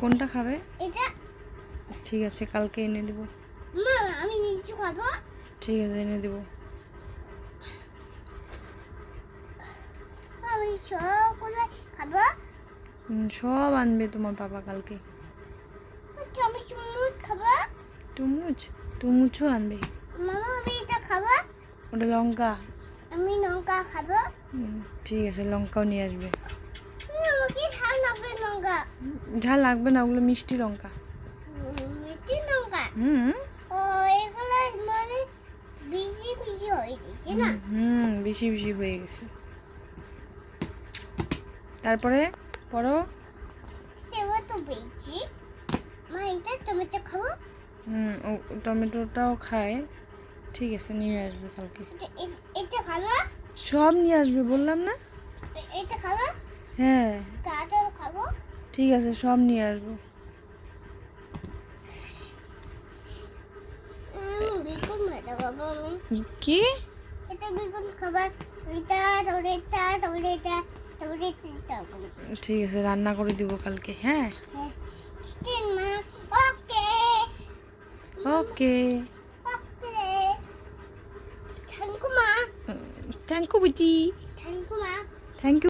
কোনটা খাবে? এটা। ঠিক আছে, কালকে এনে দেব। মা আমি লিচু খাবো। ঠিক আছে, এনে দেব। আমি সবগুলো খাবো। সব আনবে তোমার বাবা কালকে। আমি চুমুচ খাবো। তুমুচও আনবে। মামা আমি এটা খাবো। ওটা লঙ্কা। আমি লঙ্কা খাবো। ঠিক আছে, লঙ্কাও নিয়ে আসবে। আমাকে ঝাল লাগবে লঙ্কা। ঝাল লাগবে না, ওগুলো মিষ্টি লঙ্কা। মিষ্টি লঙ্কা। ও এগুলো মানে বেশি বেশি হয়ে গেছে না? বেশি বেশি হয়ে গেছে। তারপরে পড়ো। সেবা তো বেশি। মা এটা টমেটো খাবো। ও টমেটোটাও খায়। ঠিক আছে, নিয়ে আসবে কালকে। এটা খাবো। সব নিয়ে আসবে বললাম না? এটা খাবো। হ্যাঁ গাজর খাবো। ঠিক আছে, সব নিয়ে আসবো। বেগুন ভাজা খাবো আমি। কি? এটা বেগুন খাবার। এটা তারপরে এটা তারপরে এটা তারপরে এটা। ঠিক আছে, রান্না করে দিব কালকে। হ্যাঁ হ্যাঁ স্টিল মা। Okay okay. Okay. Thank you মা। থ্যাংক ইউ বিটি। থ্যাংক ইউ মা। Thank you.